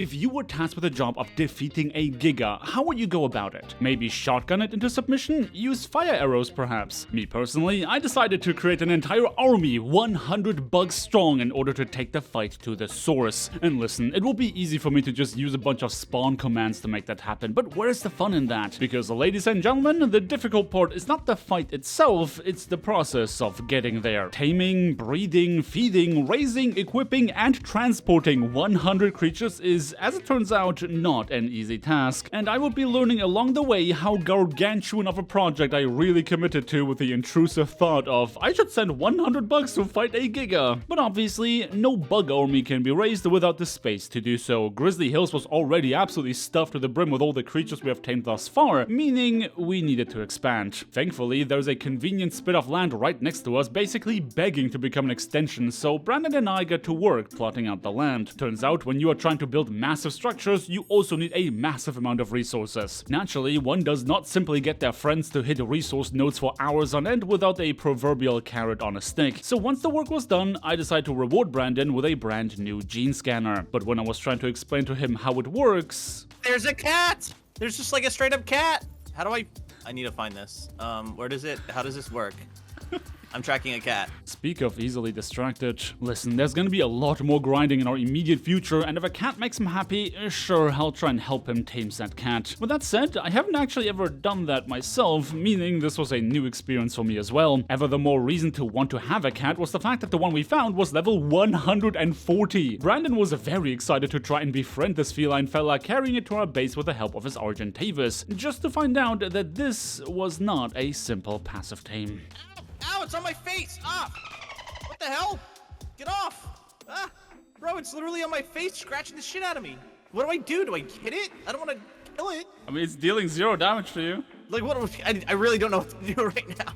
If you were tasked with the job of defeating a Giga, how would you go about it? Maybe shotgun it into submission? Use fire arrows perhaps? Me personally, I decided to create an entire army 100 bugs strong in order to take the fight to the source. And listen, it will be easy for me to just use a bunch of spawn commands to make that happen, but where's the fun in that? Because ladies and gentlemen, the difficult part is not the fight itself, it's the process of getting there. Taming, breeding, feeding, raising, equipping, and transporting 100 creatures is, as it turns out, not an easy task, and I will be learning along the way how gargantuan of a project I really committed to with the intrusive thought of I should send 100 bugs to fight a Giga. But obviously, no bug army can be raised without the space to do so. Grizzly Hills was already absolutely stuffed to the brim with all the creatures we have tamed thus far, meaning we needed to expand. Thankfully, there's a convenient spit of land right next to us, basically begging to become an extension, so Brandon and I got to work plotting out the land. Turns out, when you are trying to build massive structures, you also need a massive amount of resources. Naturally, one does not simply get their friends to hit resource nodes for hours on end without a proverbial carrot on a stick. So once the work was done, I decided to reward Brandon with a brand new gene scanner. But when I was trying to explain to him how it works... There's a cat! There's just like a straight up cat! How do I need to find this. How does this work? I'm tracking a cat. Speak of easily distracted. Listen, there's gonna be a lot more grinding in our immediate future, and if a cat makes him happy, sure, I'll try and help him tame that cat. With that said, I haven't actually ever done that myself, meaning this was a new experience for me as well. Ever the more reason to want to have a cat was the fact that the one we found was level 140. Brandon was very excited to try and befriend this feline fella, carrying it to our base with the help of his Argentavis, just to find out that this was not a simple passive tame. Ow, it's on my face! Ah! What the hell? Get off! Ah! Bro, it's literally on my face, scratching the shit out of me. What do I do? Do I hit it? I don't want to kill it. I mean, it's dealing 0 damage to you. Like, I really don't know what to do right now.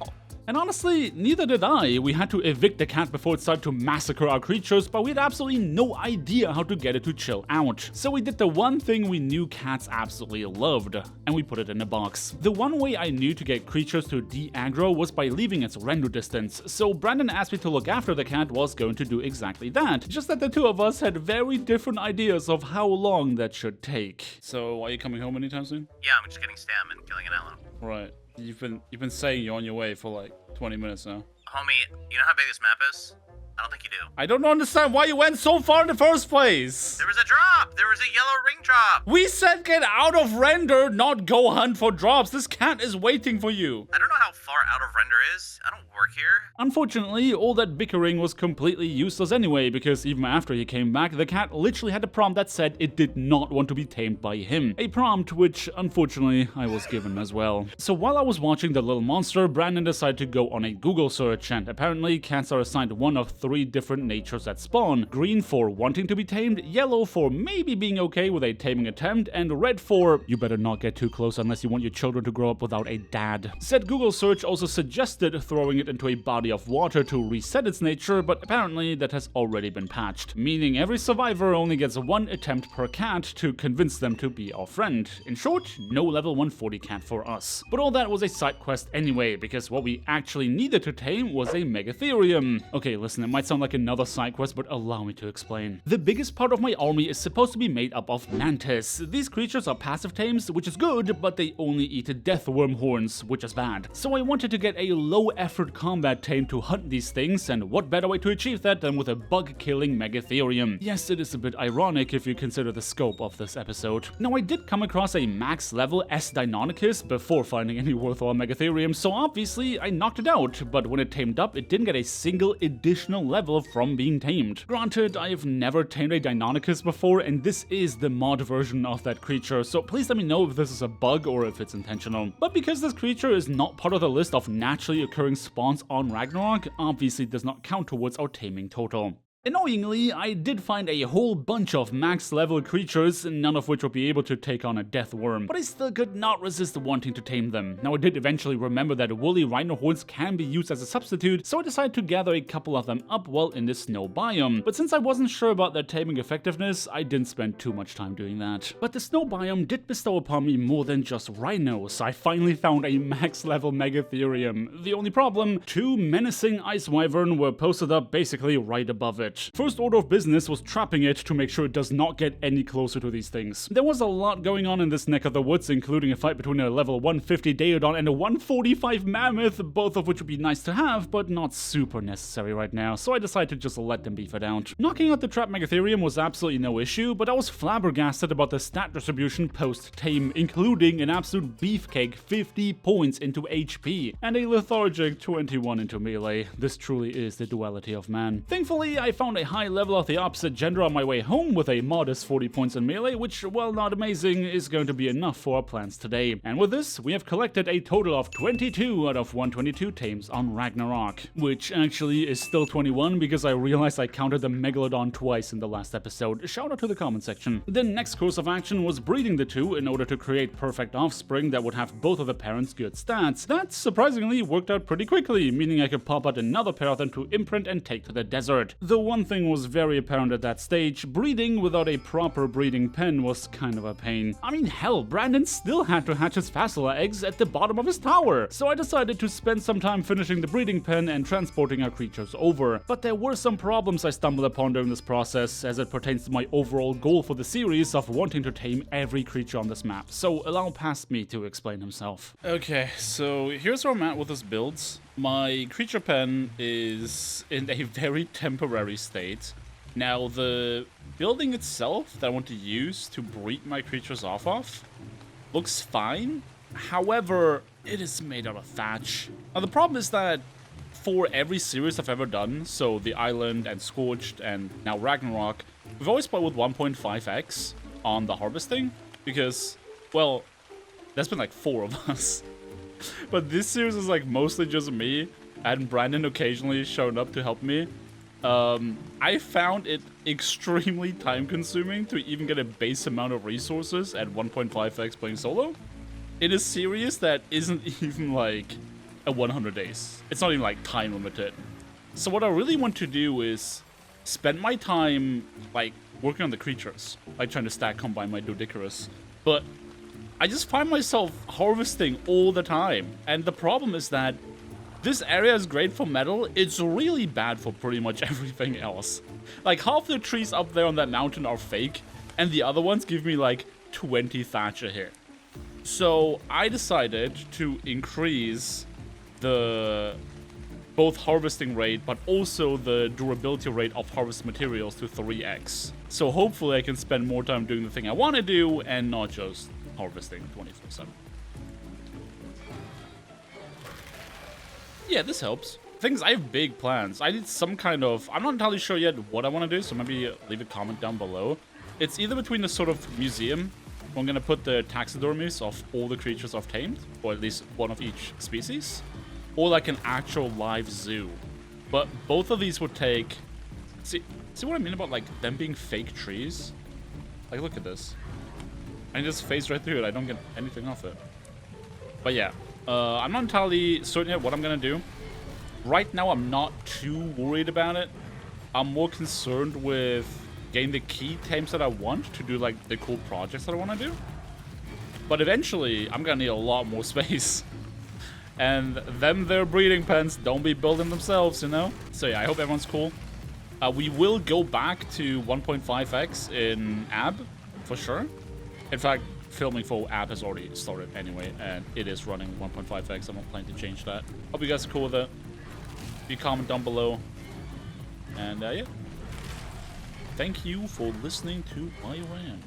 And honestly, neither did I. We had to evict the cat before it started to massacre our creatures, but we had absolutely no idea how to get it to chill out. So we did the one thing we knew cats absolutely loved, and we put it in a box. The one way I knew to get creatures to de-aggro was by leaving its render distance, so Brandon asked me to look after the cat was going to do exactly that, just that the two of us had very different ideas of how long that should take. So, are you coming home anytime soon? Yeah, I'm just getting stam and killing an aloe. Right. You've been saying you're on your way for like 20 minutes now. Homie, you know how big this map is? I don't think you do. I don't understand why you went so far in the first place. There was a drop! There was a yellow ring drop! We said get out of render, not go hunt for drops. This cat is waiting for you. I don't know how far out of render is. I don't work here. Unfortunately, all that bickering was completely useless anyway, because even after he came back, the cat literally had a prompt that said it did not want to be tamed by him. A prompt which, unfortunately, I was given as well. So while I was watching the little monster, Brandon decided to go on a Google search, and apparently cats are assigned one of 3 different natures that spawn. Green for wanting to be tamed, yellow for maybe being okay with a taming attempt, and red for you better not get too close unless you want your children to grow up without a dad. Said Google search also suggested throwing it into a body of water to reset its nature, but apparently that has already been patched, meaning every survivor only gets 1 attempt per cat to convince them to be our friend. In short, no level 140 cat for us. But all that was a side quest anyway, because what we actually needed to tame was a megatherium. Okay, listen, it might sound like another side quest, but allow me to explain. The biggest part of my army is supposed to be made up of Mantis. These creatures are passive tames, which is good, but they only eat death worm horns, which is bad. So I wanted to get a low effort combat tame to hunt these things, and what better way to achieve that than with a bug killing megatherium. Yes, it is a bit ironic if you consider the scope of this episode. Now I did come across a max level S-Dino before finding any worthwhile megatherium, so obviously I knocked it out, but when it tamed up, it didn't get a single additional level from being tamed. Granted, I have never tamed a Deinonychus before, and this is the mod version of that creature, so please let me know if this is a bug or if it's intentional. But because this creature is not part of the list of naturally occurring spawns on Ragnarok, obviously it does not count towards our taming total. Annoyingly, I did find a whole bunch of max level creatures, none of which would be able to take on a death worm, but I still could not resist wanting to tame them. Now I did eventually remember that woolly rhino horns can be used as a substitute, so I decided to gather a couple of them up while in the snow biome. But since I wasn't sure about their taming effectiveness, I didn't spend too much time doing that. But the snow biome did bestow upon me more than just rhinos. I finally found a max level megatherium. The only problem, 2 menacing ice wyvern were posted up basically right above it. it. First order of business was trapping it to make sure it does not get any closer to these things. There was a lot going on in this neck of the woods, including a fight between a level 150 Daeodon and a 145 Mammoth, both of which would be nice to have, but not super necessary right now, so I decided to just let them beef it out. Knocking out the trap megatherium was absolutely no issue, but I was flabbergasted about the stat distribution post-tame, including an absolute beefcake 50 points into HP, and a lethargic 21 into melee. This truly is the duality of man. Thankfully, I found a high level of the opposite gender on my way home with a modest 40 points in melee, which, while not amazing, is going to be enough for our plans today. And with this, we have collected a total of 22 out of 122 tames on Ragnarok, which actually is still 21 because I realized I counted the Megalodon twice in the last episode. Shout out to the comment section. The next course of action was breeding the two in order to create perfect offspring that would have both of the parents' good stats. That surprisingly worked out pretty quickly, meaning I could pop out another pair of them to imprint and take to the desert. The one thing was very apparent at that stage: breeding without a proper breeding pen was kind of a pain. I mean, hell, Brandon still had to hatch his Facilla eggs at the bottom of his tower, so I decided to spend some time finishing the breeding pen and transporting our creatures over. But there were some problems I stumbled upon during this process as it pertains to my overall goal for the series of wanting to tame every creature on this map, so allow past me to explain himself. Okay, so here's where I'm at with this builds. My creature pen is in a very temporary state. Now, the building itself that I want to use to breed my creatures off of looks fine. However, it is made out of thatch. Now, the problem is that for every series I've ever done, so the Island and Scorched and now Ragnarok, we've always played with 1.5x on the harvesting because, well, there's been like 4 of us. But this series is like mostly just me, and Brandon occasionally showing up to help me. I found it extremely time consuming to even get a base amount of resources at 1.5x playing solo. In a series that isn't even like a 100 days. It's not even like time limited. So what I really want to do is spend my time like working on the creatures, like trying to stack combine my Doedicurus. But I just find myself harvesting all the time. And the problem is that this area is great for metal. It's really bad for pretty much everything else. Like half the trees up there on that mountain are fake, and the other ones give me like 20 thatch a hit. So I decided to increase the both harvesting rate, but also the durability rate of harvest materials to 3x. So hopefully I can spend more time doing the thing I want to do and not just harvesting 24/7. Yeah, this helps. Things, I have big plans. I need some kind of, I'm not entirely sure yet what I want to do, so maybe leave a comment down below. It's either between a sort of museum, where I'm going to put the taxidermies of all the creatures I've tamed, or at least one of each species, or like an actual live zoo. But both of these would take, see what I mean about like them being fake trees? Like, look at this. I can just phase right through it. I don't get anything off it. But yeah, I'm not entirely certain yet what I'm gonna do. Right now, I'm not too worried about it. I'm more concerned with getting the key tames that I want to do like the cool projects that I want to do. But eventually, I'm gonna need a lot more space. And their breeding pens don't be building themselves, you know? So yeah, I hope everyone's cool. We will go back to 1.5x in AB, for sure. In fact, filming for AB has already started anyway, and it is running 1.5x. I'm not planning to change that. Hope you guys are cool with it. Be comment down below. And yeah. Thank you for listening to my rant.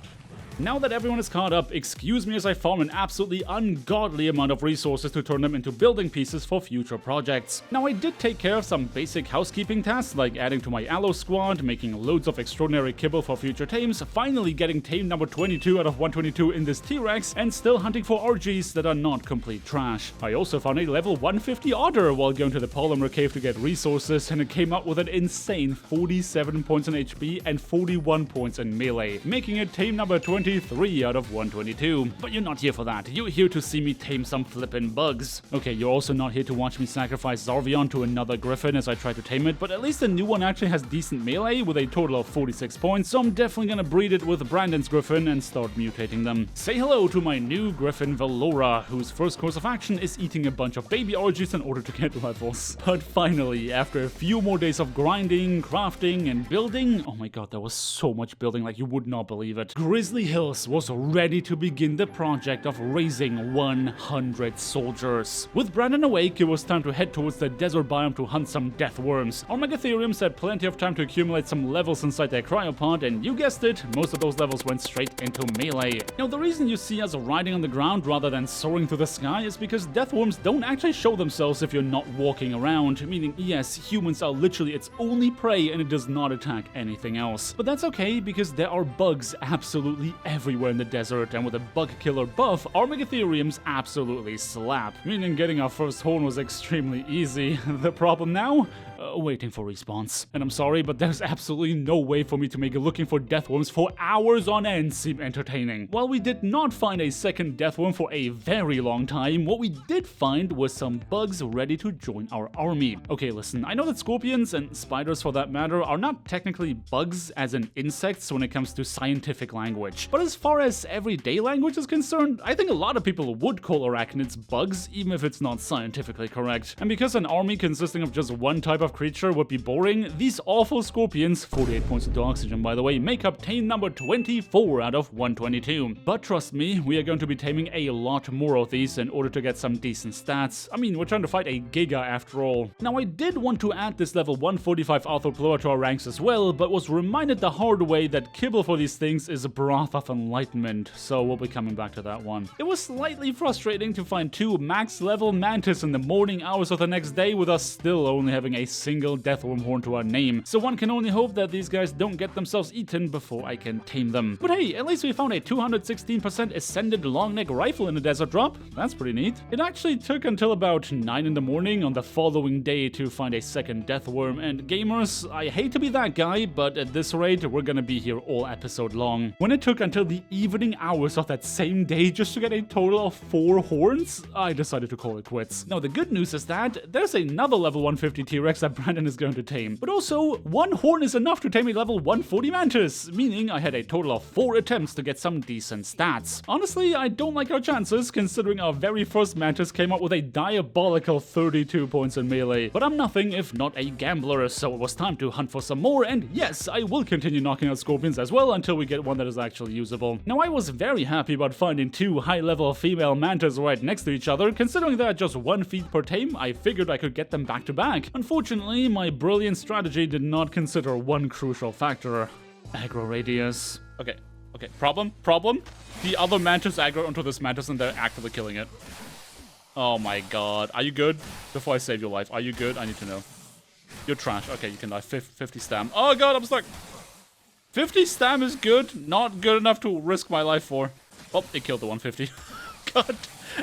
Now that everyone is caught up, excuse me as I farm an absolutely ungodly amount of resources to turn them into building pieces for future projects. Now, I did take care of some basic housekeeping tasks like adding to my Allo squad, making loads of extraordinary kibble for future tames, finally getting tame number 22 out of 122 in this T-Rex, and still hunting for RGs that are not complete trash. I also found a level 150 otter while going to the polymer cave to get resources, and it came out with an insane 47 points in HP and 41 points in melee, making it tame number 22 93 out of 122. But you're not here for that. You're here to see me tame some flippin' bugs. Okay, you're also not here to watch me sacrifice Zarvion to another griffin as I try to tame it, but at least the new one actually has decent melee with a total of 46 points, so I'm definitely gonna breed it with Brandon's griffin and start mutating them. Say hello to my new griffin Velora, whose first course of action is eating a bunch of baby orgies in order to get levels. But finally, after a few more days of grinding, crafting, and building, oh my god, there was so much building like you would not believe it. Grizzly Hills was ready to begin the project of raising 100 soldiers. With Brandon awake, it was time to head towards the desert biome to hunt some death worms. Our megatheriums had plenty of time to accumulate some levels inside their cryopod, and you guessed it, most of those levels went straight into melee. Now, the reason you see us riding on the ground rather than soaring through the sky is because death worms don't actually show themselves if you're not walking around, meaning yes, humans are literally its only prey and it does not attack anything else. But that's okay because there are bugs absolutely everywhere in the desert, and with a bug killer buff, our megatheriums absolutely slap, meaning getting our first horn was extremely easy. The problem now? Waiting for response. And I'm sorry, but there's absolutely no way for me to make looking for deathworms for hours on end seem entertaining. While we did not find a second deathworm for a very long time, what we did find was some bugs ready to join our army. Okay, listen, I know that scorpions, and spiders for that matter, are not technically bugs as in insects when it comes to scientific language. But as far as everyday language is concerned, I think a lot of people would call arachnids bugs, even if it's not scientifically correct. And because an army consisting of just one type of creature would be boring, these awful scorpions, 48 points into oxygen by the way, make up tame number 24 out of 122. But trust me, we are going to be taming a lot more of these in order to get some decent stats. I mean, we're trying to fight a Giga after all. Now, I did want to add this level 145 Arthropleuras to our ranks as well, but was reminded the hard way that kibble for these things is a broth of enlightenment, so we'll be coming back to that one. It was slightly frustrating to find 2 max level Mantis in the morning hours of the next day with us still only having a single deathworm horn to our name, so one can only hope that these guys don't get themselves eaten before I can tame them. But hey, at least we found a 216% ascended long neck rifle in the desert drop. That's pretty neat. It actually took until about 9 in the morning on the following day to find a second deathworm, and gamers, I hate to be that guy, but at this rate, we're gonna be here all episode long. When it took until the evening hours of that same day just to get a total of 4 horns, I decided to call it quits. Now, the good news is that there's another level 150 T-Rex that Brandon is going to tame. But also, 1 horn is enough to tame a level 140 Mantis, meaning I had a total of 4 attempts to get some decent stats. Honestly, I don't like our chances, considering our very first Mantis came up with a diabolical 32 points in melee. But I'm nothing if not a gambler, so it was time to hunt for some more, and yes, I will continue knocking out scorpions as well until we get one that is actually usable. Now, I was very happy about finding 2 high-level female Mantis right next to each other. Considering they're just 1 feed per tame, I figured I could get them back to back. Unfortunately, my brilliant strategy did not consider one crucial factor: aggro radius. Okay, problem? The other Mantis aggro onto this Mantis and they're actively killing it. Oh my god. Are you good? Before I save your life, are you good? I need to know. You're trash. Okay, you can die. 50 stam. Oh god, I'm stuck. 50 stam is good. Not good enough to risk my life for. Oh, it killed the 150. God.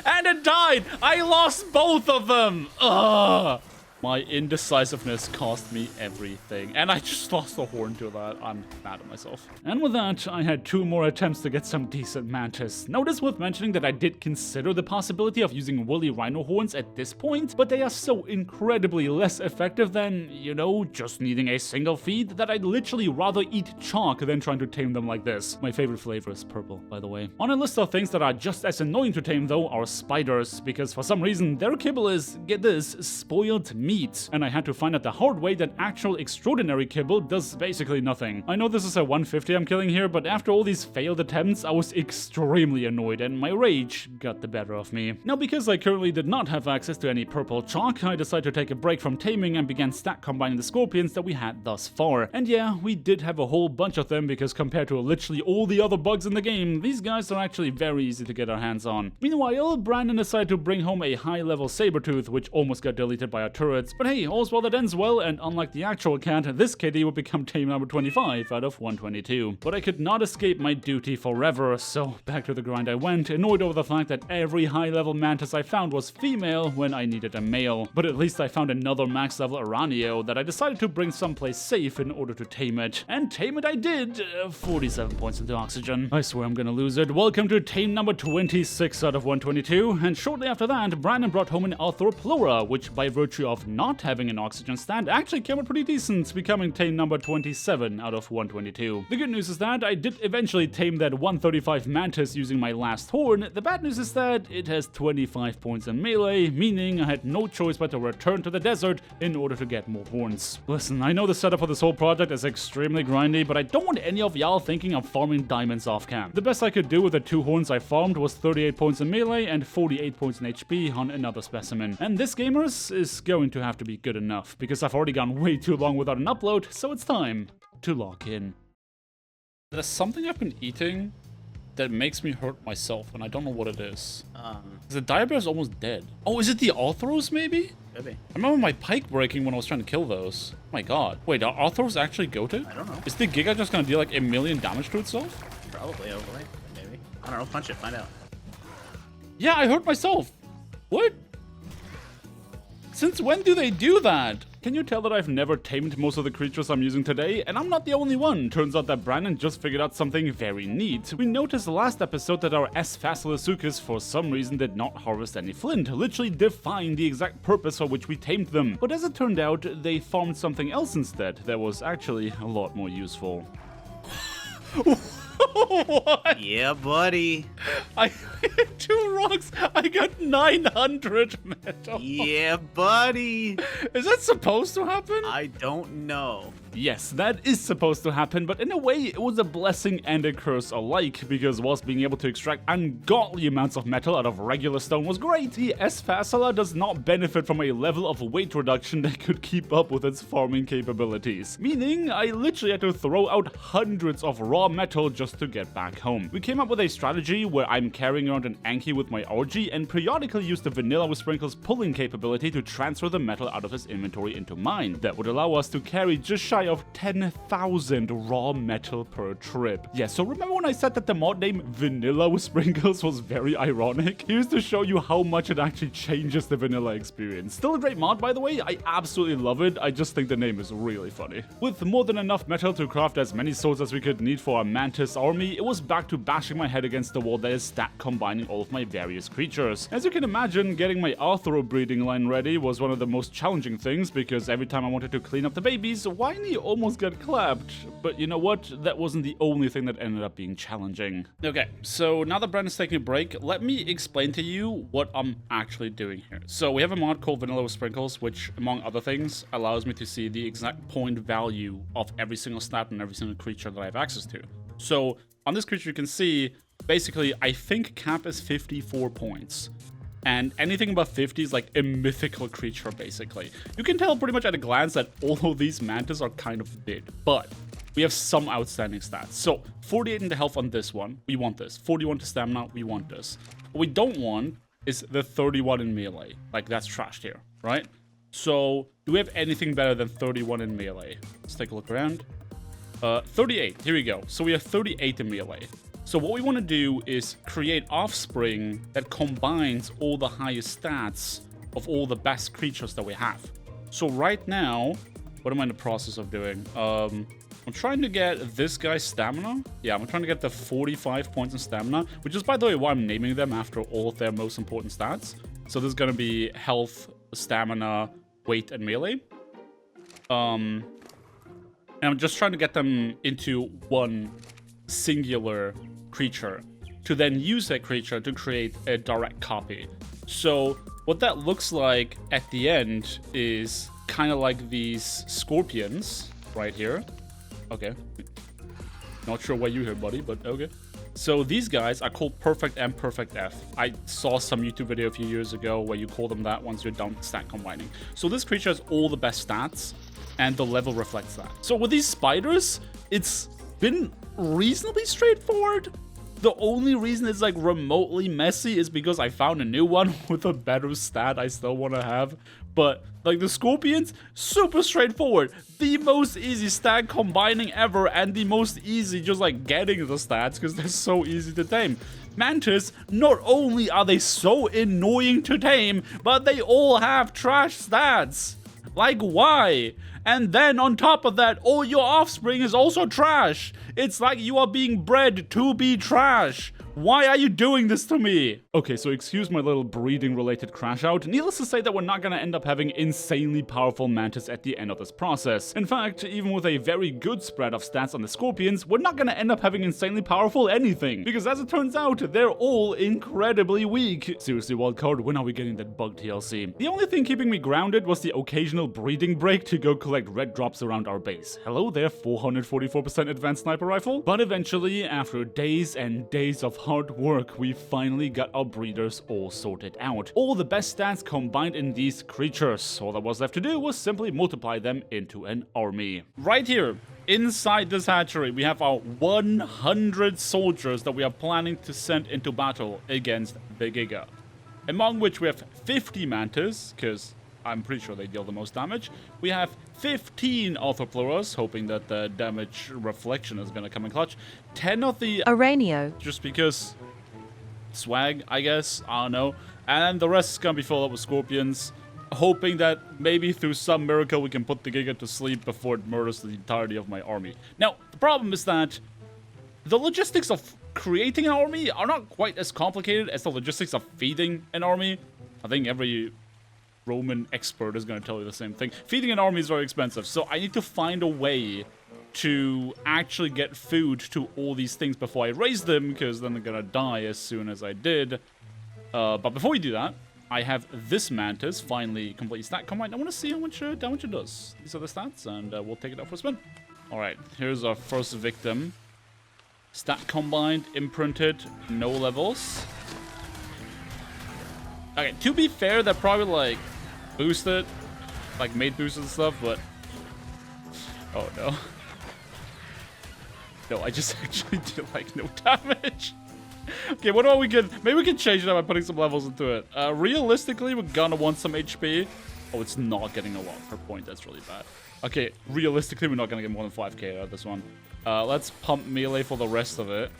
And it died! I lost both of them! Ugh! My indecisiveness cost me everything, and I just lost the horn to that. I'm mad at myself. And with that, I had 2 more attempts to get some decent Mantis. Now, it is worth mentioning that I did consider the possibility of using woolly rhino horns at this point, but they are so incredibly less effective than, you know, just needing a single feed that I'd literally rather eat chalk than trying to tame them like this. My favorite flavor is purple, by the way. On a list of things that are just as annoying to tame, though, are spiders, because for some reason, their kibble is, get this, spoiled meat. And I had to find out the hard way that actual extraordinary kibble does basically nothing. I know this is a 150 I'm killing here, but after all these failed attempts, I was extremely annoyed and my rage got the better of me. Now, because I currently did not have access to any purple chalk, I decided to take a break from taming and began stack combining the scorpions that we had thus far. And yeah, we did have a whole bunch of them because compared to literally all the other bugs in the game, these guys are actually very easy to get our hands on. Meanwhile, Brandon decided to bring home a high-level sabertooth, which almost got deleted by our turret spirits. But hey, all's well that ends well, and unlike the actual cat, this kitty would become tame number 25 out of 122. But I could not escape my duty forever, so back to the grind I went, annoyed over the fact that every high-level mantis I found was female when I needed a male. But at least I found another max-level Araneo that I decided to bring someplace safe in order to tame it. And tame it I did! 47 points into oxygen. I swear I'm gonna lose it. Welcome to tame number 26 out of 122, and shortly after that, Brandon brought home an Arthropleuras, which by virtue of not having an oxygen stand actually came out pretty decent, becoming tame number 27 out of 122. The good news is that I did eventually tame that 135 Mantis using my last horn. The bad news is that it has 25 points in melee, meaning I had no choice but to return to the desert in order to get more horns. Listen, I know the setup for this whole project is extremely grindy, but I don't want any of y'all thinking I'm farming diamonds off cam. The best I could do with the 2 horns I farmed was 38 points in melee and 48 points in HP on another specimen. And this, gamers, is going to have to be good enough, because I've already gone way too long without an upload, so it's time to lock in. There's something I've been eating that makes me hurt myself, and I don't know what it is. The diabear is almost dead. Oh, is it the Arthros, maybe? Could be. I remember my pike breaking when I was trying to kill those. Oh my god. Wait, are Arthros actually goated? I don't know. Is the Giga just gonna deal like 1,000,000 damage to itself? Probably, hopefully. Maybe. I don't know. Punch it. Find out. Yeah, I hurt myself. What? Since when do they do that? Can you tell that I've never tamed most of the creatures I'm using today? And I'm not the only one. Turns out that Brandon just figured out something very neat. We noticed last episode that our S-Facilosuchus for some reason did not harvest any flint, literally defying the exact purpose for which we tamed them. But as it turned out, they farmed something else instead that was actually a lot more useful. What? Yeah, buddy. I hit 2 rocks. I got 900 metal. Yeah, buddy. Is that supposed to happen? I don't know. Yes, that is supposed to happen, but in a way, it was a blessing and a curse alike, because whilst being able to extract ungodly amounts of metal out of regular stone was great, the S-Facila does not benefit from a level of weight reduction that could keep up with its farming capabilities. Meaning, I literally had to throw out hundreds of raw metal just to get back home. We came up with a strategy where I'm carrying around an Anki with my Orgy and periodically use the Vanilla with Sprinkles pulling capability to transfer the metal out of his inventory into mine. That would allow us to carry just shy of 10,000 raw metal per trip. Yeah, so remember when I said that the mod name Vanilla with Sprinkles was very ironic? Here's to show you how much it actually changes the vanilla experience. Still a great mod, by the way. I absolutely love it. I just think the name is really funny. With more than enough metal to craft as many swords as we could need for our Mantis army, it was back to bashing my head against the wall that is stat combining all of my various creatures. As you can imagine, getting my Arthro breeding line ready was one of the most challenging things, because every time I wanted to clean up the babies, Whiny almost got clapped. But you know what? That wasn't the only thing that ended up being challenging. Okay, so now that Brandon's taking a break, let me explain to you what I'm actually doing here. So we have a mod called Vanilla with Sprinkles, which, among other things, allows me to see the exact point value of every single stat and every single creature that I have access to. So on this creature, you can see, basically, I think cap is 54 points. And anything above 50 is like a mythical creature, basically. You can tell pretty much at a glance that all of these mantis are kind of big, but we have some outstanding stats. So 48 in the health on this one, we want this. 41 to stamina, we want this. What we don't want is the 31 in melee. Like, that's trashed here, right? So do we have anything better than 31 in melee? Let's take a look around. 38, here we go. So we have 38 in melee. So what we want to do is create offspring that combines all the highest stats of all the best creatures that we have. So right now, what am I in the process of doing? I'm trying to get this guy's stamina. Yeah, I'm trying to get the 45 points in stamina, which is, by the way, why I'm naming them after all of their most important stats. So this is going to be health, stamina, weight, and melee. And I'm just trying to get them into one singular creature to then use that creature to create a direct copy. So what that looks like at the end is kind of like these scorpions right here. Okay. Not sure why you're here, buddy, but okay. So these guys are called Perfect M, Perfect F. I saw some YouTube video a few years ago where you call them that once you're done stat combining. So this creature has all the best stats, and the level reflects that. So with these spiders, it's been reasonably straightforward. The only reason it's like remotely messy is because I found a new one with a better stat I still want to have. But like the scorpions, super straightforward. The most easy stat combining ever, and the most easy just like getting the stats because they're so easy to tame. Mantis, not only are they so annoying to tame, but they all have trash stats. Like, why? And then on top of that, all your offspring is also trash. It's like you are being bred to be trash. Why are you doing this to me? Okay, so excuse my little breeding-related crash out. Needless to say that we're not gonna end up having insanely powerful Mantis at the end of this process. In fact, even with a very good spread of stats on the scorpions, we're not gonna end up having insanely powerful anything. Because as it turns out, they're all incredibly weak. Seriously, wildcard, when are we getting that bug TLC? The only thing keeping me grounded was the occasional breeding break to go collect red drops around our base. Hello there, 444% advanced sniper rifle. But eventually, after days and days of hard work, we finally got our breeders all sorted out. All the best stats combined in these creatures. All that was left to do was simply multiply them into an army. Right here, inside this hatchery, we have our 100 soldiers that we are planning to send into battle against the Giga. Among which we have 50 Mantis, because I'm pretty sure they deal the most damage. We have 15 Arthropleuras, hoping that the damage reflection is going to come in clutch. 10 of the Araneos. Just because swag, I guess. I don't know. And the rest is going to be filled up with scorpions, hoping that maybe through some miracle we can put the Giga to sleep before it murders the entirety of my army. Now, the problem is that the logistics of creating an army are not quite as complicated as the logistics of feeding an army. I think every Roman expert is going to tell you the same thing. Feeding an army is very expensive, so I need to find a way to actually get food to all these things before I raise them, because then they're going to die as soon as I did. But before we do that, I have this Mantis finally completely stat combined. I want to see how much damage it does. These are the stats, and we'll take it out for a spin. Alright, here's our first victim. Stat combined, imprinted, no levels. Okay, to be fair, that probably like boosted, like made boosted and stuff, but oh no. No, I just actually did like no damage. Okay, what about we can, maybe we can change that by putting some levels into it. Realistically, we're gonna want some HP. Oh, it's not getting a lot per point, that's really bad. Okay, realistically, we're not gonna get more than 5k out of this one. Let's pump melee for the rest of it.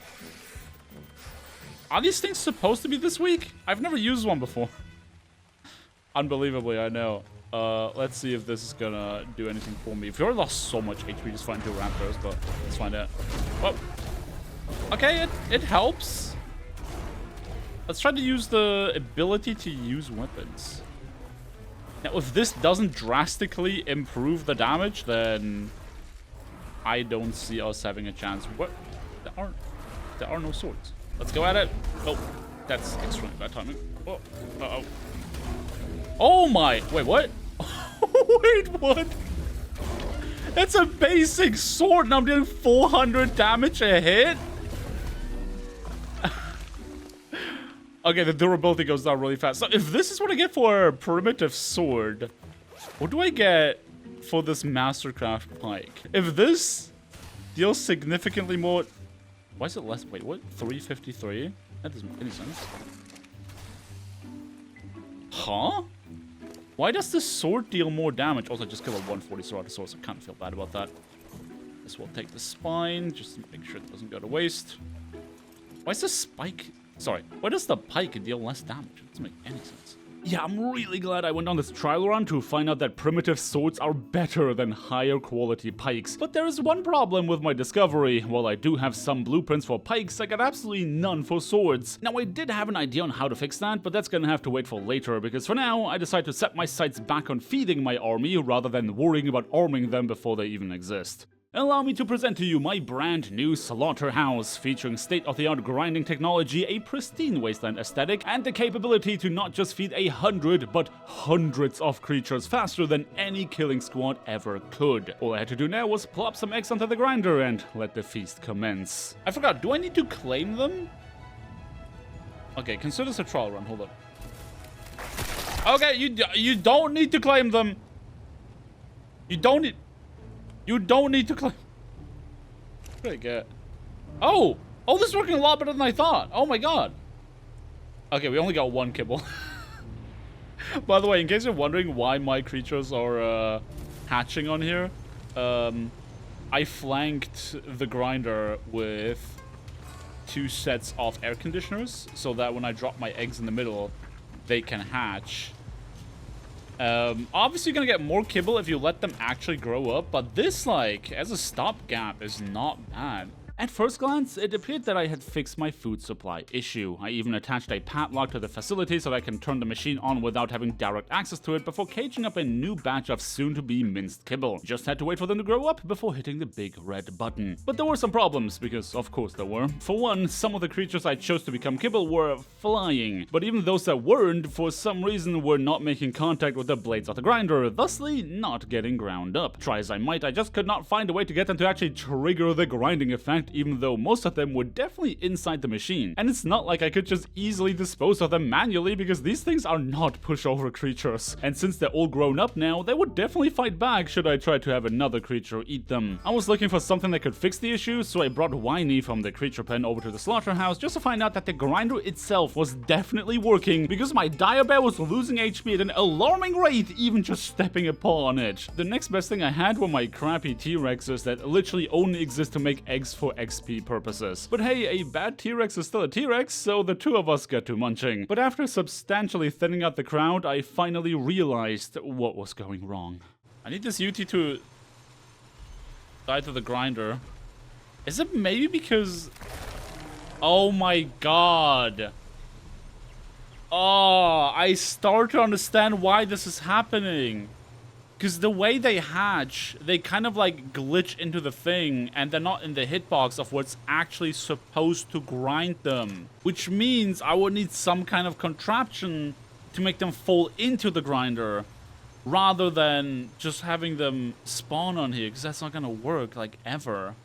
Are these things supposed to be this week? I've never used one before. Unbelievably, I know. Let's see if this is gonna do anything for me. We've already lost so much HP just fighting 2 raptors, but let's find out. Well, okay, it helps. Let's try to use the ability to use weapons. Now, if this doesn't drastically improve the damage, then I don't see us having a chance. What? There are no swords. Let's go at it. Oh, that's extremely bad timing. Oh, uh-oh. Oh my, wait, what? Wait, what? That's a basic sword and I'm doing 400 damage a hit? Okay, the durability goes down really fast. So if this is what I get for a primitive sword, what do I get for this Mastercraft pike? If this deals significantly more... Why is it less? Wait, what? 353? That doesn't make any sense. Huh? Why does this sword deal more damage? Also, I just killed a 140 Ceratosaurus, so I kind of feel bad about that. This will take the spine, just to make sure it doesn't go to waste. Why is the spike... Sorry, why does the pike deal less damage? It doesn't make any sense. Yeah, I'm really glad I went on this trial run to find out that primitive swords are better than higher quality pikes. But there is one problem with my discovery. While I do have some blueprints for pikes, I got absolutely none for swords. Now, I did have an idea on how to fix that, but that's gonna have to wait for later, because for now, I decided to set my sights back on feeding my army rather than worrying about arming them before they even exist. Allow me to present to you my brand new slaughterhouse, featuring state-of-the-art grinding technology, a pristine wasteland aesthetic, and the capability to not just feed 100, but hundreds of creatures faster than any killing squad ever could. All I had to do now was plop some eggs onto the grinder and let the feast commence. I forgot, do I need to claim them? Okay, consider this a trial run, hold up. Okay, you don't need to claim them. You don't need to claim. What did I get? Oh! Oh, this is working a lot better than I thought. Oh my god. Okay, we only got one kibble. By the way, in case you're wondering why my creatures are hatching on here, I flanked the grinder with 2 sets of air conditioners so that when I drop my eggs in the middle, they can hatch. Obviously you're gonna get more kibble if you let them actually grow up, but this, like, as a stopgap is not bad. At first glance, it appeared that I had fixed my food supply issue. I even attached a padlock to the facility so that I can turn the machine on without having direct access to it before caging up a new batch of soon-to-be minced kibble. Just had to wait for them to grow up before hitting the big red button. But there were some problems, because of course there were. For one, some of the creatures I chose to become kibble were flying, but even those that weren't, for some reason, were not making contact with the blades of the grinder, thusly not getting ground up. Try as I might, I just could not find a way to get them to actually trigger the grinding effect, even though most of them were definitely inside the machine. And it's not like I could just easily dispose of them manually, because these things are not pushover creatures. And since they're all grown up now, they would definitely fight back should I try to have another creature eat them. I was looking for something that could fix the issue, so I brought Whiny from the creature pen over to the slaughterhouse just to find out that the grinder itself was definitely working, because my dire bear was losing HP at an alarming rate even just stepping a paw on it. The next best thing I had were my crappy T-Rexes that literally only exist to make eggs for XP purposes. But hey, a bad T-Rex is still a T-Rex, so the 2 of us get to munching. But after substantially thinning out the crowd, I finally realized what was going wrong. I need this UT to die to the grinder. Is it maybe because... Oh my god. Oh, I start to understand why this is happening. Because the way they hatch, they kind of like glitch into the thing, and they're not in the hitbox of what's actually supposed to grind them. Which means I would need some kind of contraption to make them fall into the grinder, rather than just having them spawn on here, because that's not gonna work, like, ever.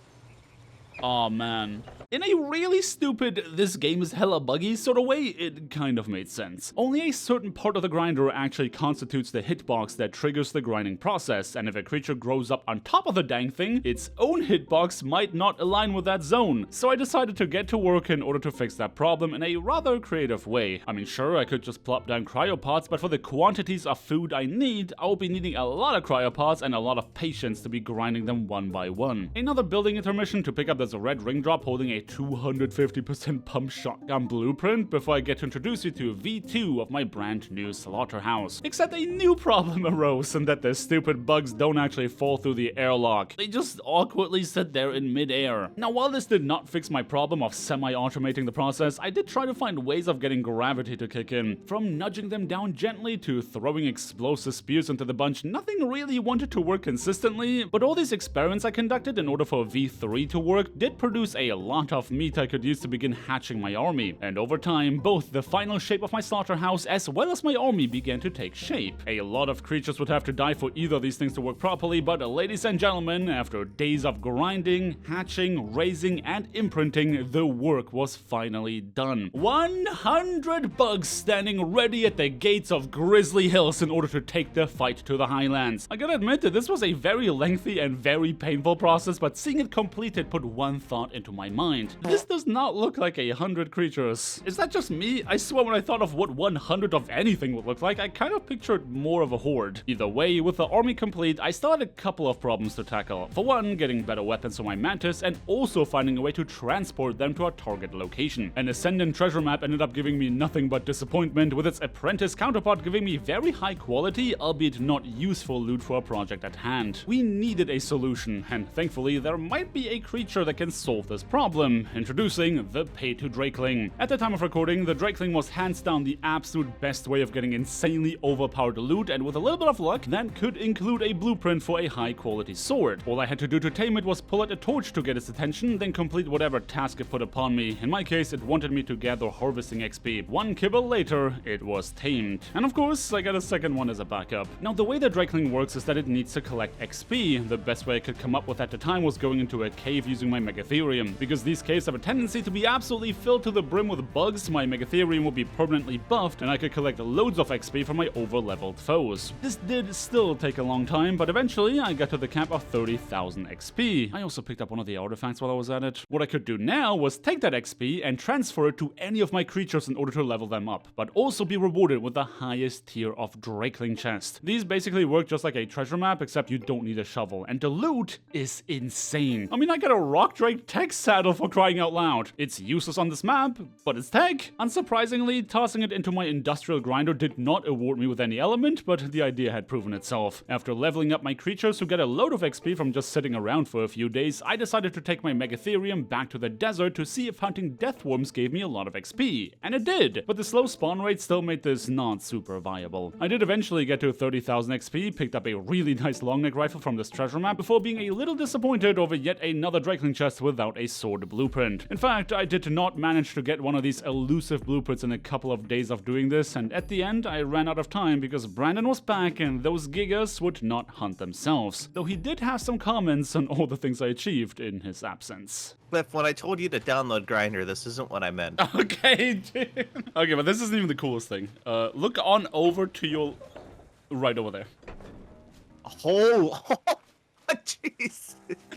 Oh man. In a really stupid, this game is hella buggy sort of way, it kind of made sense. Only a certain part of the grinder actually constitutes the hitbox that triggers the grinding process, and if a creature grows up on top of the dang thing, its own hitbox might not align with that zone. So I decided to get to work in order to fix that problem in a rather creative way. I mean, sure, I could just plop down cryopods, but for the quantities of food I need, I will be needing a lot of cryopods and a lot of patience to be grinding them one by one. Another building intermission to pick up this red ring drop holding a 250% pump shotgun blueprint before I get to introduce you to V2 of my brand new slaughterhouse. Except a new problem arose, and that the stupid bugs don't actually fall through the airlock. They just awkwardly sit there in midair. Now, while this did not fix my problem of semi-automating the process, I did try to find ways of getting gravity to kick in. From nudging them down gently to throwing explosive spears into the bunch, nothing really wanted to work consistently, but all these experiments I conducted in order for V3 to work did produce a lot of meat I could use to begin hatching my army, and over time, both the final shape of my slaughterhouse as well as my army began to take shape. A lot of creatures would have to die for either of these things to work properly, but ladies and gentlemen, after days of grinding, hatching, raising, and imprinting, the work was finally done. 100 bugs standing ready at the gates of Grizzly Hills in order to take the fight to the Highlands. I gotta admit that this was a very lengthy and very painful process, but seeing it completed put one thought into my mind. This does not look like 100 creatures. Is that just me? I swear when I thought of what 100 of anything would look like, I kind of pictured more of a horde. Either way, with the army complete, I still had a couple of problems to tackle. For one, getting better weapons for my Mantis, and also finding a way to transport them to our target location. An Ascendant treasure map ended up giving me nothing but disappointment, with its apprentice counterpart giving me very high quality, albeit not useful loot for a project at hand. We needed a solution, and thankfully there might be a creature that can solve this problem. Introducing the Pay-to-Drakeling. At the time of recording, the Drakeling was hands down the absolute best way of getting insanely overpowered loot, and with a little bit of luck, that could include a blueprint for a high quality sword. All I had to do to tame it was pull out a torch to get its attention, then complete whatever task it put upon me. In my case, it wanted me to gather harvesting XP. One kibble later, it was tamed. And of course, I got a second one as a backup. Now, the way the Drakeling works is that it needs to collect XP. The best way I could come up with at the time was going into a cave using my megatherium, because these these caves have a tendency to be absolutely filled to the brim with bugs, my megatherium will be permanently buffed, and I could collect loads of XP from my over-leveled foes. This did still take a long time, but eventually I got to the cap of 30,000 XP. I also picked up one of the artifacts while I was at it. What I could do now was take that XP and transfer it to any of my creatures in order to level them up, but also be rewarded with the highest tier of Drakeling chest. These basically work just like a treasure map, except you don't need a shovel, and the loot is insane. I mean, I got a rock drake tech saddle for crying out loud. It's useless on this map, but it's tech. Unsurprisingly, tossing it into my industrial grinder did not award me with any element, but the idea had proven itself. After leveling up my creatures who get a load of XP from just sitting around for a few days, I decided to take my megatherium back to the desert to see if hunting deathworms gave me a lot of XP. And it did, but the slow spawn rate still made this not super viable. I did eventually get to 30,000 XP, picked up a really nice longneck rifle from this treasure map before being a little disappointed over yet another Drakeling chest without a sword blueprint. In fact, I did not manage to get one of these elusive blueprints in a couple of days of doing this, and at the end I ran out of time because Brandon was back and those Gigas would not hunt themselves, though he did have some comments on all the things I achieved in his absence. Cliff, when I told you to download Grindr, this isn't what I meant. Okay, dude. Okay, but this isn't even the coolest thing. Look on over to your... right over there. Oh, jeez.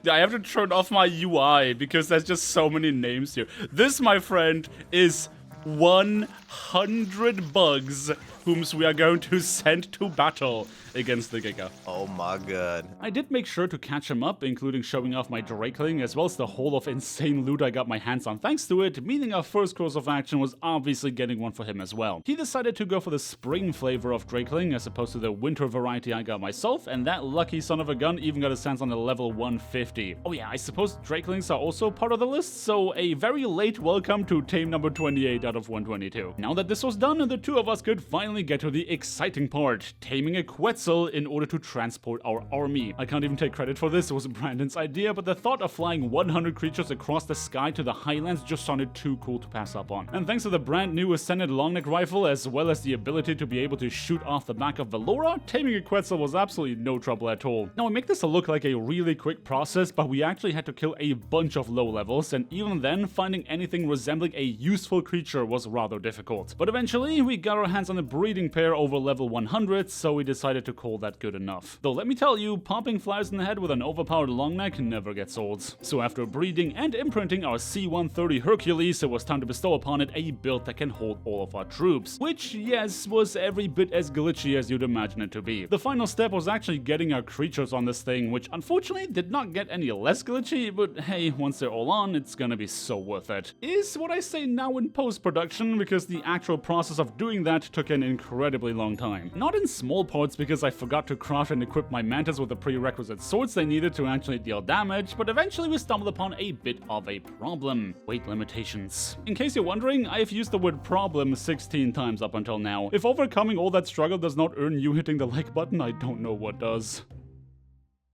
I have to turn off my UI because there's just so many names here. This, my friend, is 100 bugs whom we are going to send to battle against the Giga. Oh my god. I did make sure to catch him up, including showing off my Drakeling, as well as the whole of insane loot I got my hands on thanks to it, meaning our first course of action was obviously getting one for him as well. He decided to go for the spring flavor of Drakeling as opposed to the winter variety I got myself, and that lucky son of a gun even got his hands on the level 150. Oh yeah, I suppose Drakelings are also part of the list, so a very late welcome to tame number 28 out of 122. Now that this was done, the two of us could finally get to the exciting part, taming a Quetzal in order to transport our army. I can't even take credit for this, it was Brandon's idea, but the thought of flying 100 creatures across the sky to the highlands just sounded too cool to pass up on. And thanks to the brand new Ascended Longneck rifle, as well as the ability to be able to shoot off the back of Velora, taming a Quetzal was absolutely no trouble at all. Now I make this look like a really quick process, but we actually had to kill a bunch of low levels, and even then, finding anything resembling a useful creature was rather difficult. But eventually, we got our hands on a breeding pair over level 100, so we decided to call that good enough. Though let me tell you, popping flies in the head with an overpowered longneck never gets old. So after breeding and imprinting our C-130 Hercules, it was time to bestow upon it a build that can hold all of our troops. Which, yes, was every bit as glitchy as you'd imagine it to be. The final step was actually getting our creatures on this thing, which unfortunately did not get any less glitchy, but hey, once they're all on, it's gonna be so worth it. Is what I say now in post-production, because the actual process of doing that took an incredibly long time. Not in small parts because I forgot to craft and equip my Mantis with the prerequisite swords they needed to actually deal damage, but eventually we stumbled upon a bit of a problem. Weight limitations. In case you're wondering, I have used the word problem 16 times up until now. If overcoming all that struggle does not earn you hitting the like button, I don't know what does.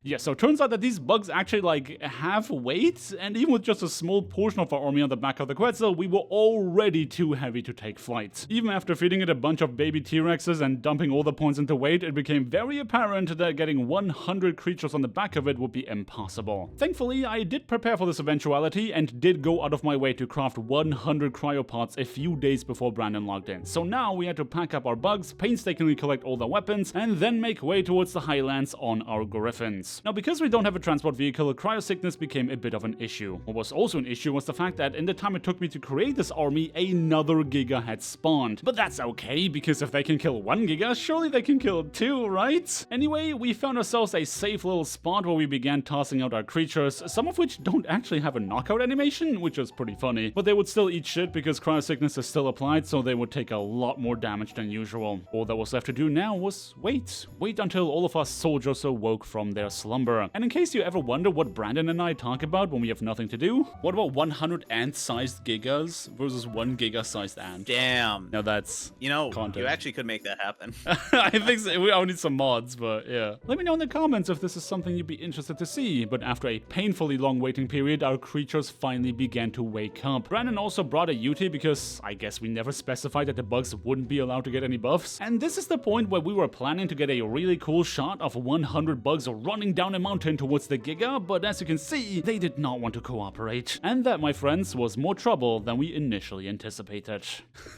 Yeah, so it turns out that these bugs actually, have weight, and even with just a small portion of our army on the back of the Quetzal, we were already too heavy to take flight. Even after feeding it a bunch of baby T-Rexes and dumping all the points into weight, it became very apparent that getting 100 creatures on the back of it would be impossible. Thankfully, I did prepare for this eventuality, and did go out of my way to craft 100 cryopods a few days before Brandon logged in. So now we had to pack up our bugs, painstakingly collect all the weapons, and then make way towards the highlands on our Griffins. Now, because we don't have a transport vehicle, cryosickness became a bit of an issue. What was also an issue was the fact that in the time it took me to create this army, another Giga had spawned. But that's okay, because if they can kill one Giga, surely they can kill two, right? Anyway, we found ourselves a safe little spot where we began tossing out our creatures, some of which don't actually have a knockout animation, which is pretty funny. But they would still eat shit because cryosickness is still applied, so they would take a lot more damage than usual. All that was left to do now was wait. Wait until all of our soldiers awoke from their slumber. And in case you ever wonder what Brandon and I talk about when we have nothing to do, what about 100 ant-sized Gigas versus 1 Giga-sized ant? Damn. Now that's content. You actually could make that happen. I think so. We all need some mods, but yeah. Let me know in the comments if this is something you'd be interested to see. But after a painfully long waiting period, our creatures finally began to wake up. Brandon also brought a UT because I guess we never specified that the bugs wouldn't be allowed to get any buffs. And this is the point where we were planning to get a really cool shot of 100 bugs running flying down a mountain towards the Giga, but as you can see, they did not want to cooperate. And that, my friends, was more trouble than we initially anticipated.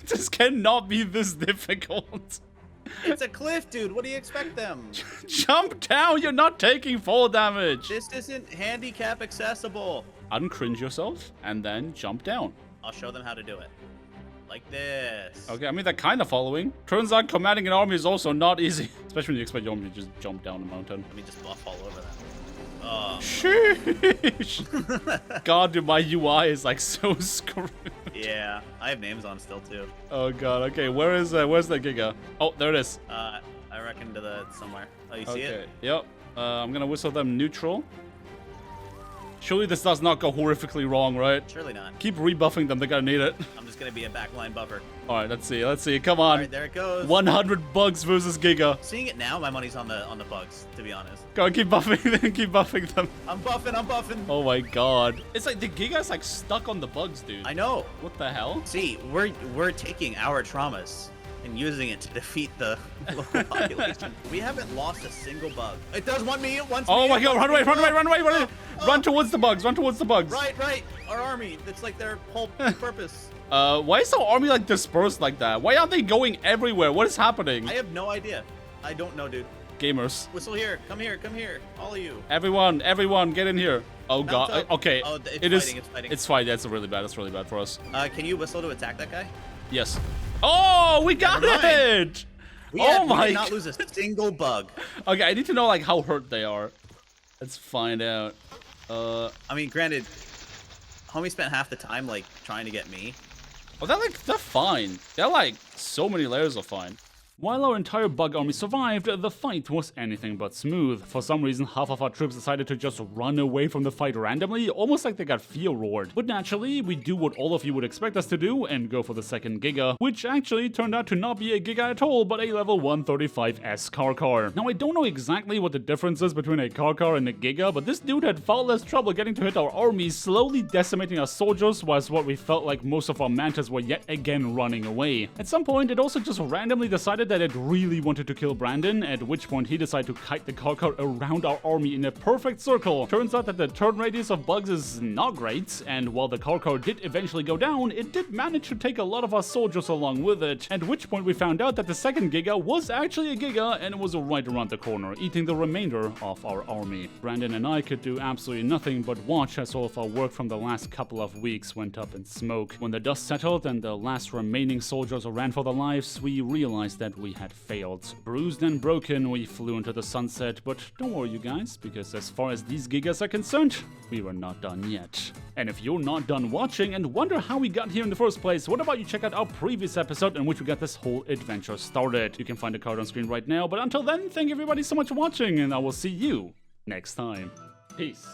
This cannot be this difficult. It's a cliff, dude. What do you expect them? Jump down, you're not taking fall damage. This isn't handicap accessible. Uncringe yourself, and then jump down. I'll show them how to do it. Like this. Okay, I mean, they're kind of following. Turns out commanding an army is also not easy. Especially when you expect your army to just jump down a mountain. Let me just buff all over that. Oh. Sheesh. God, dude, my UI is like so screwed. Yeah, I have names on still too. Oh god, okay, where's the Giga? Oh, there it is. I reckon to the somewhere. Oh, you see it? Yep. I'm gonna whistle them neutral. Surely this does not go horrifically wrong, right? Surely not. Keep rebuffing them, they're gonna need it. I'm just gonna be a backline buffer. Alright, let's see, come on. Alright, there it goes. 100 bugs versus Giga. Seeing it now, my money's on the bugs, to be honest. Go on, keep buffing them, keep buffing them. I'm buffing. Oh my god. It's like the Giga's like stuck on the bugs, dude. I know. What the hell? See, we're taking our traumas and using it to defeat the local population. We haven't lost a single bug. It does want me, it wants me. Oh my god, run away. Run towards the bugs, Right. Our army, that's like their whole purpose. Why is the army like dispersed like that? Why aren't they going everywhere? What is happening? I have no idea. I don't know, dude. Gamers. Whistle here, come here, all of you. Everyone, get in here. Oh god, okay. Oh, it's fighting. It's fine, that's really bad for us. Can you whistle to attack that guy? Yes. Oh, we got it! We did not lose a single bug. Okay, I need to know like how hurt they are. Let's find out. I mean, granted, homie spent half the time like trying to get me. Oh, they're fine. They're like so many layers of fine. While our entire bug army survived, the fight was anything but smooth. For some reason, half of our troops decided to just run away from the fight randomly, almost like they got fear-roared. But naturally, we do what all of you would expect us to do and go for the second Giga, which actually turned out to not be a Giga at all, but a level 135S car. Now, I don't know exactly what the difference is between a car and a Giga, but this dude had far less trouble getting to hit our army, slowly decimating our soldiers, whilst what we felt like most of our Mantis were yet again running away. At some point, it also just randomly decided that it really wanted to kill Brandon, at which point he decided to kite the car around our army in a perfect circle. Turns out that the turn radius of bugs is not great, and while the car did eventually go down, it did manage to take a lot of our soldiers along with it, at which point we found out that the second Giga was actually a Giga and it was right around the corner, eating the remainder of our army. Brandon and I could do absolutely nothing but watch as all of our work from the last couple of weeks went up in smoke. When the dust settled and the last remaining soldiers ran for their lives, we realized that we had failed. Bruised and broken, we flew into the sunset, but don't worry you guys, because as far as these Gigas are concerned, we were not done yet. And if you're not done watching and wonder how we got here in the first place, what about you check out our previous episode in which we got this whole adventure started. You can find the card on screen right now, but until then, thank you everybody so much for watching, and I will see you next time. Peace.